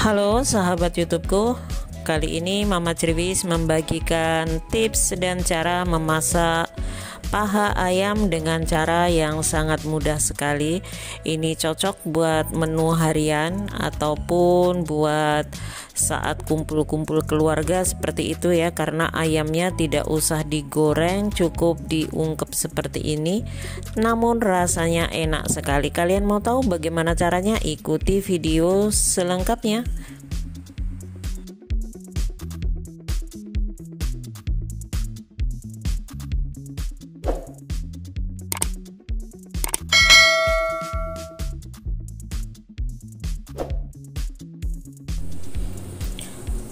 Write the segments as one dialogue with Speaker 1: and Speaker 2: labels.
Speaker 1: Halo sahabat YouTubeku, kali ini Mama Criwis membagikan tips dan cara memasak paha ayam dengan cara yang sangat mudah sekali. Ini cocok buat menu harian ataupun buat saat kumpul-kumpul keluarga seperti itu ya, karena ayamnya tidak usah digoreng, cukup diungkep seperti ini, namun rasanya enak sekali. Kalian mau tahu bagaimana caranya? Ikuti video selengkapnya.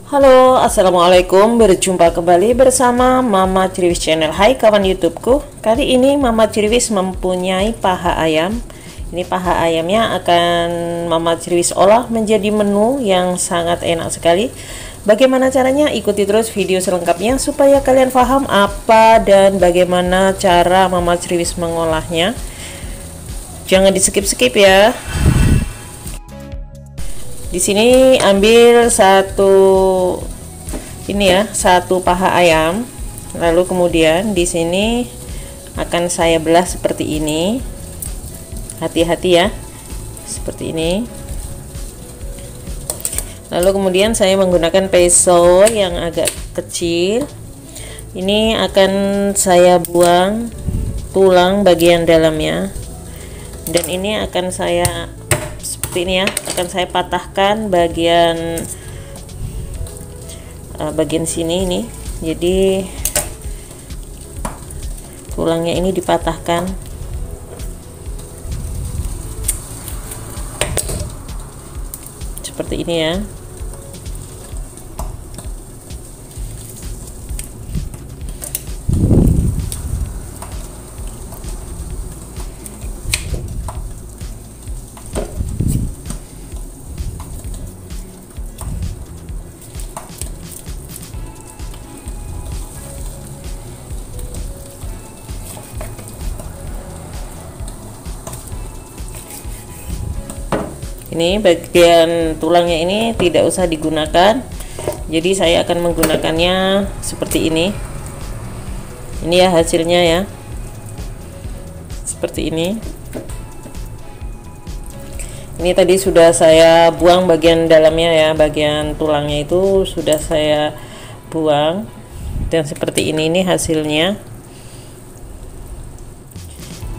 Speaker 1: Halo, assalamualaikum, berjumpa kembali bersama Mama Criwis Channel. Hai kawan YouTubeku, kali ini Mama Criwis mempunyai paha ayam. Ini paha ayamnya akan Mama Criwis olah menjadi menu yang sangat enak sekali. Bagaimana caranya? Ikuti terus video selengkapnya supaya kalian paham apa dan bagaimana cara Mama Criwis mengolahnya. Jangan di skip-skip ya. Di sini ambil satu paha ayam, lalu kemudian di sini akan saya belah seperti ini. Hati-hati ya, seperti ini. Lalu kemudian saya menggunakan pisau yang agak kecil. Ini akan saya buang tulang bagian dalamnya, dan ini akan saya seperti ini ya, akan saya patahkan bagian sini ini. Jadi tulangnya ini dipatahkan seperti ini ya. Ini bagian tulangnya ini tidak usah digunakan, jadi saya akan menggunakannya seperti ini. Ini ya hasilnya ya, seperti ini. Ini tadi sudah saya buang bagian dalamnya ya, bagian tulangnya itu sudah saya buang, dan seperti ini hasilnya.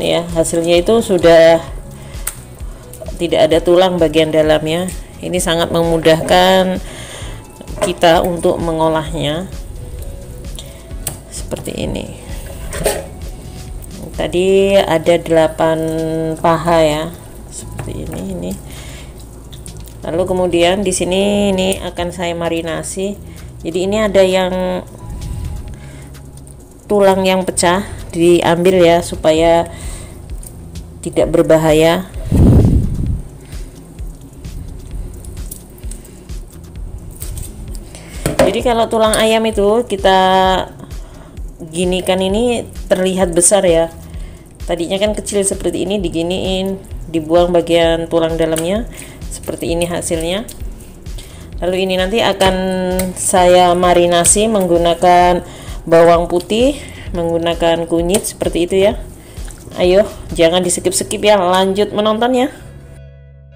Speaker 1: Ini ya hasilnya itu sudah tidak ada tulang bagian dalamnya. Ini sangat memudahkan kita untuk mengolahnya seperti ini. Tadi ada 8 paha ya, seperti ini. Lalu kemudian di sini ini akan saya marinasi. Jadi ini ada yang tulang yang pecah, diambil ya supaya tidak berbahaya. Jadi kalau tulang ayam itu kita ginikan, ini terlihat besar ya. Tadinya kan kecil seperti ini, diginiin, dibuang bagian tulang dalamnya. Seperti ini hasilnya. Lalu ini nanti akan saya marinasi menggunakan bawang putih, menggunakan kunyit seperti itu ya. Ayo, jangan di skip-skip ya, lanjut menontonnya.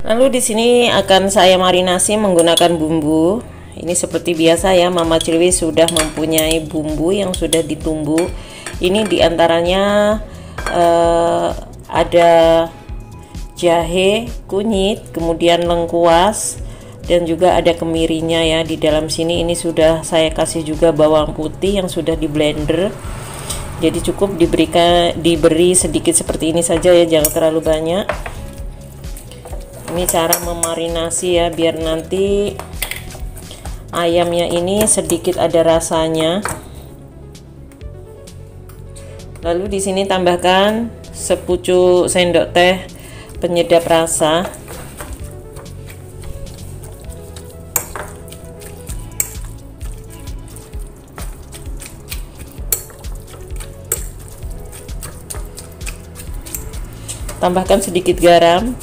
Speaker 1: Lalu di sini akan saya marinasi menggunakan bumbu. Ini seperti biasa ya, Mama Criwis sudah mempunyai bumbu yang sudah ditumbuk. Ini diantaranya ada jahe, kunyit, kemudian lengkuas, dan juga ada kemirinya ya di dalam sini. Ini sudah saya kasih juga bawang putih yang sudah di blender. Jadi cukup diberi sedikit seperti ini saja ya, jangan terlalu banyak. Ini cara memarinasi ya, biar nanti ayamnya ini sedikit ada rasanya. Lalu di sini tambahkan sepucuk sendok teh penyedap rasa. Tambahkan sedikit garam.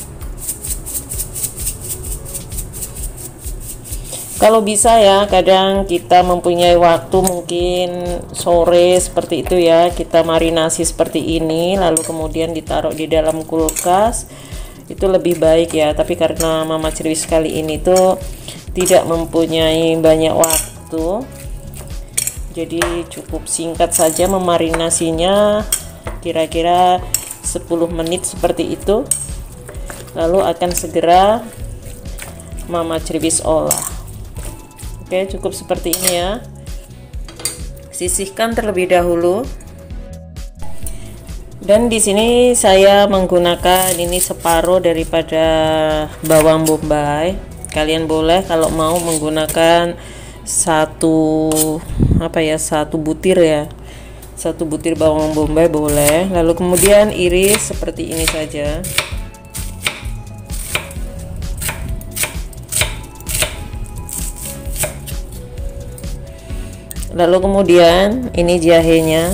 Speaker 1: Kalau bisa ya, kadang kita mempunyai waktu mungkin sore seperti itu ya, kita marinasi seperti ini lalu kemudian ditaruh di dalam kulkas, itu lebih baik ya. Tapi karena Mama Cerewis kali ini tuh tidak mempunyai banyak waktu, jadi cukup singkat saja memarinasinya, kira-kira 10 menit seperti itu, lalu akan segera Mama Cerewis olah. Oke, cukup seperti ini ya. Sisihkan terlebih dahulu. Dan di sini saya menggunakan ini separuh daripada bawang bombay. Kalian boleh kalau mau menggunakan satu butir ya. Satu butir bawang bombay boleh. Lalu kemudian iris seperti ini saja. Lalu kemudian ini jahenya.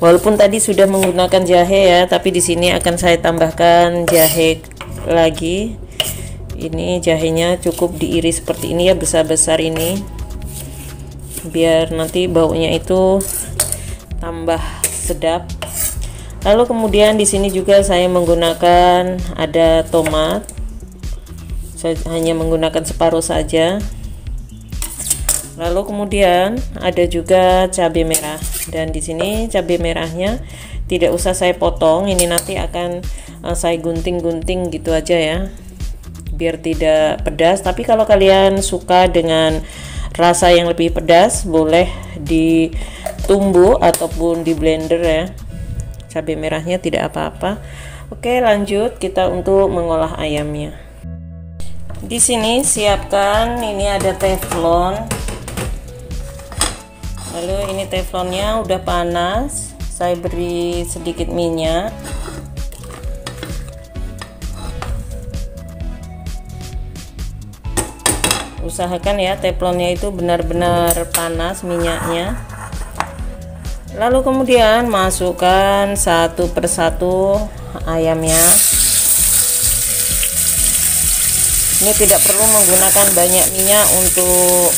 Speaker 1: Walaupun tadi sudah menggunakan jahe ya, tapi di sini akan saya tambahkan jahe lagi. Ini jahenya cukup diiris seperti ini ya, besar-besar ini. Biar nanti baunya itu tambah sedap. Lalu kemudian di sini juga saya menggunakan ada tomat. Saya hanya menggunakan separuh saja. Lalu kemudian ada juga cabai merah, dan di sini cabai merahnya tidak usah saya potong, ini nanti akan saya gunting-gunting gitu aja ya, biar tidak pedas. Tapi kalau kalian suka dengan rasa yang lebih pedas, boleh ditumbuk ataupun di blender ya. Cabai merahnya tidak apa-apa. Oke, lanjut kita untuk mengolah ayamnya. Di sini siapkan, ini ada teflon. Lalu ini teflonnya udah panas, saya beri sedikit minyak. Usahakan ya teflonnya itu benar-benar panas minyaknya. Lalu kemudian masukkan satu persatu ayamnya. Ini tidak perlu menggunakan banyak minyak untuk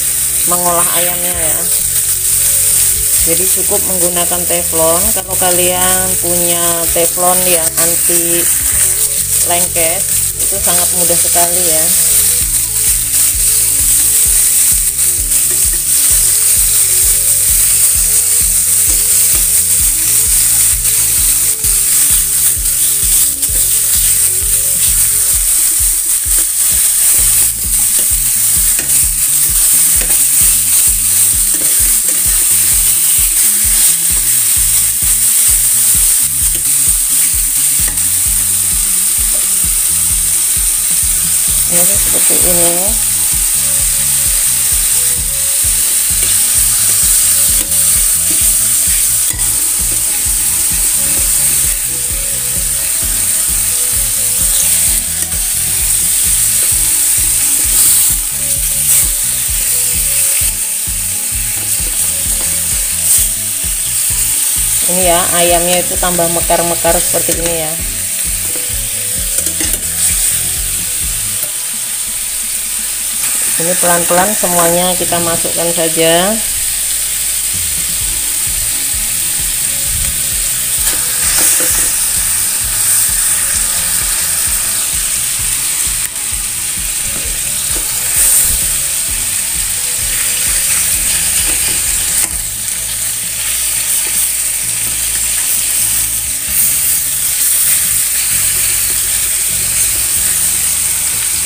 Speaker 1: mengolah ayamnya ya. Jadi cukup menggunakan teflon. Kalau kalian punya teflon yang anti lengket, itu sangat mudah sekali ya. Ini seperti ini. Ini ya, ayamnya itu tambah mekar-mekar seperti ini ya. Ini pelan-pelan semuanya kita masukkan saja.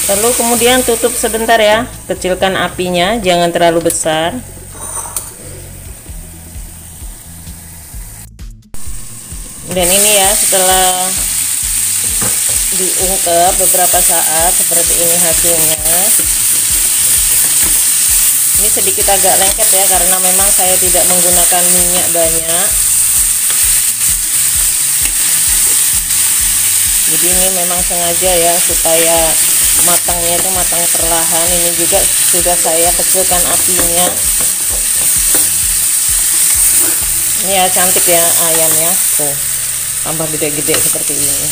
Speaker 1: Lalu kemudian tutup sebentar ya, kecilkan apinya, jangan terlalu besar. Dan ini ya, setelah diungkep beberapa saat seperti ini hasilnya. Ini sedikit agak lengket ya, karena memang saya tidak menggunakan minyak banyak. Jadi ini memang sengaja ya, supaya matangnya itu matang perlahan. Ini juga sudah saya kecilkan apinya. Ini ya, cantik ya ayamnya tuh, tambah gede-gede seperti ini.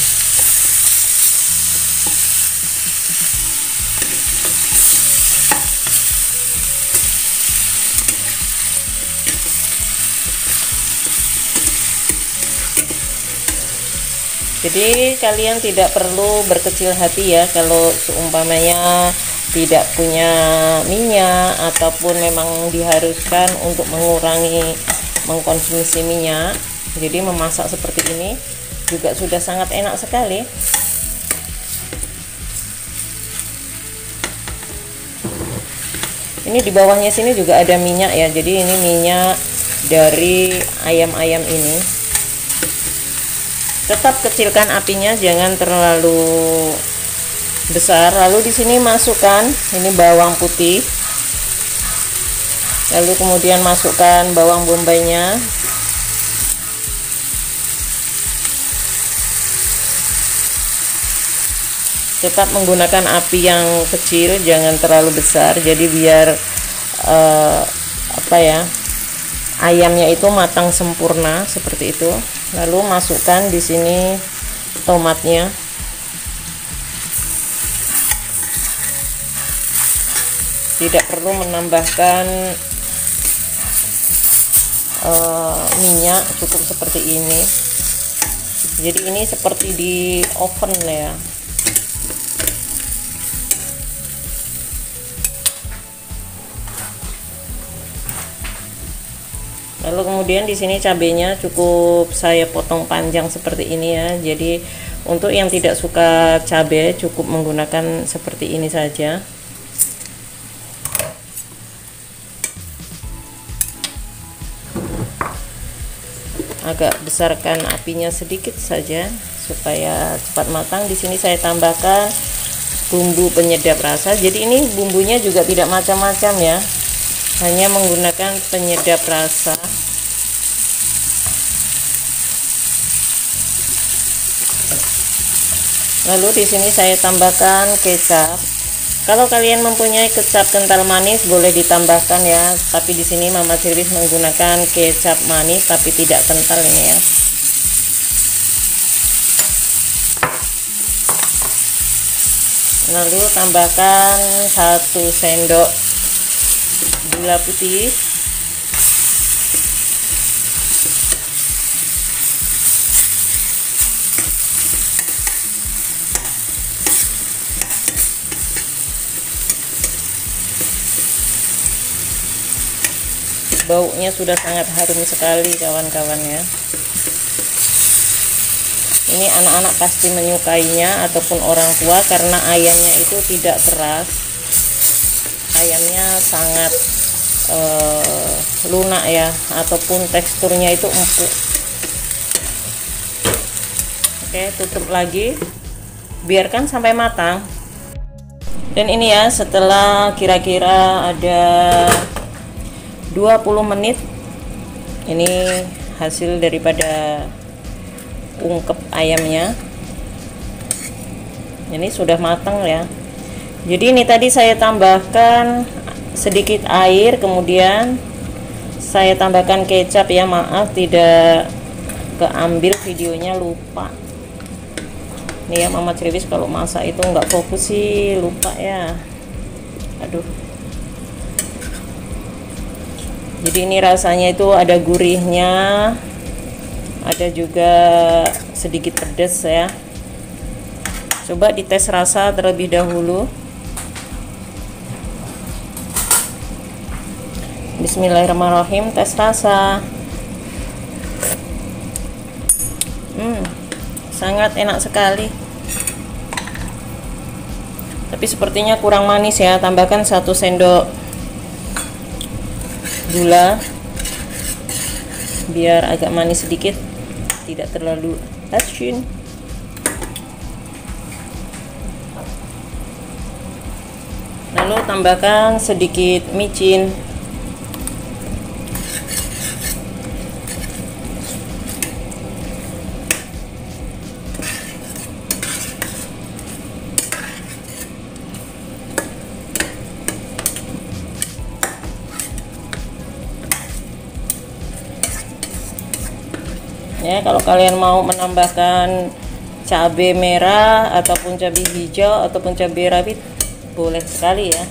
Speaker 1: Jadi kalian tidak perlu berkecil hati ya kalau seumpamanya tidak punya minyak ataupun memang diharuskan untuk mengurangi mengkonsumsi minyak. Jadi memasak seperti ini juga sudah sangat enak sekali. Ini di bawahnya sini juga ada minyak ya, jadi ini minyak dari ayam-ayam ini. Tetap kecilkan apinya, jangan terlalu besar. Lalu di sini masukkan ini bawang putih, lalu kemudian masukkan bawang bombaynya. Tetap menggunakan api yang kecil, jangan terlalu besar, jadi biar ayamnya itu matang sempurna seperti itu. Lalu masukkan di sini tomatnya. Tidak perlu menambahkan minyak, cukup seperti ini. Jadi ini seperti di oven ya. Lalu kemudian di sini cabenya cukup saya potong panjang seperti ini ya. Jadi untuk yang tidak suka cabai cukup menggunakan seperti ini saja. Agak besarkan apinya sedikit saja supaya cepat matang. Di sini saya tambahkan bumbu penyedap rasa. Jadi ini bumbunya juga tidak macam-macam ya. Hanya menggunakan penyedap rasa. Lalu di sini saya tambahkan kecap. Kalau kalian mempunyai kecap kental manis boleh ditambahkan ya, tapi di sini Mama Sirwis menggunakan kecap manis tapi tidak kental ini ya. Lalu tambahkan 1 sendok gula putih, baunya sudah sangat harum sekali kawan-kawan ya. Ini anak-anak pasti menyukainya ataupun orang tua karena ayamnya itu tidak keras, ayamnya sangat lunak ya, ataupun teksturnya itu empuk. Oke, tutup lagi, biarkan sampai matang. Dan ini ya, setelah kira-kira ada 20 menit ini hasil daripada ungkep ayamnya. Ini sudah matang ya. Jadi ini tadi saya tambahkan sedikit air, kemudian saya tambahkan kecap ya, maaf tidak keambil videonya, lupa. Nih ya, Mama Sirwis kalau masak itu nggak fokus sih, lupa ya. Aduh. Jadi ini rasanya itu ada gurihnya, ada juga sedikit pedas ya. Coba dites rasa terlebih dahulu. Bismillahirrahmanirrahim, tes rasa. Sangat enak sekali. Tapi sepertinya kurang manis ya, tambahkan 1 sendok gula biar agak manis sedikit, tidak terlalu asin. Lalu tambahkan sedikit micin. Ya, kalau kalian mau menambahkan cabai merah ataupun cabai hijau ataupun cabai rawit boleh sekali ya.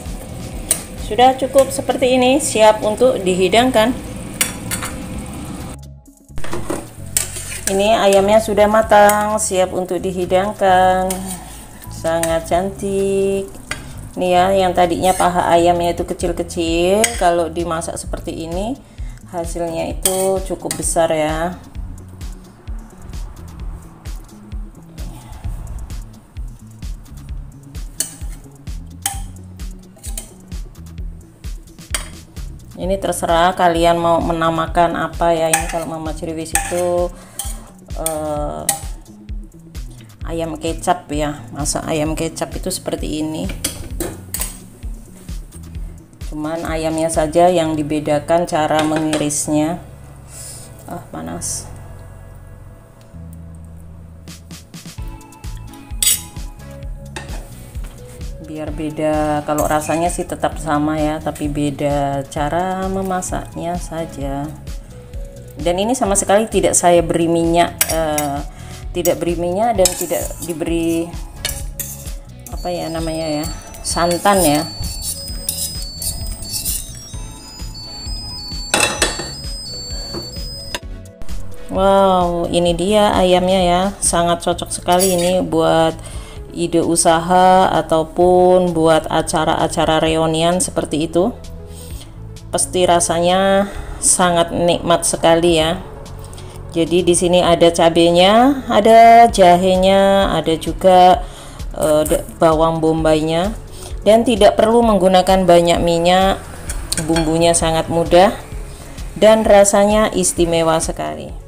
Speaker 1: Sudah cukup seperti ini, siap untuk dihidangkan. Ini ayamnya sudah matang, siap untuk dihidangkan. Sangat cantik. Nih ya, yang tadinya paha ayamnya itu kecil-kecil, kalau dimasak seperti ini hasilnya itu cukup besar ya. Ini terserah kalian mau menamakan apa ya. Ini kalau Mama Ceriwis itu ayam kecap ya, masak ayam kecap itu seperti ini. Cuman ayamnya saja yang dibedakan cara mengirisnya. Panas. Biar beda, kalau rasanya sih tetap sama ya, tapi beda cara memasaknya saja. Dan ini sama sekali tidak saya beri minyak, tidak beri minyak dan tidak diberi apa ya namanya ya, santan ya. Wow, ini dia ayamnya ya, sangat cocok sekali ini buat ide usaha ataupun buat acara-acara reunian seperti itu. Pasti rasanya sangat nikmat sekali ya. Jadi di sini ada cabenya, ada jahenya, ada juga bawang bombaynya, dan tidak perlu menggunakan banyak minyak. Bumbunya sangat mudah dan rasanya istimewa sekali.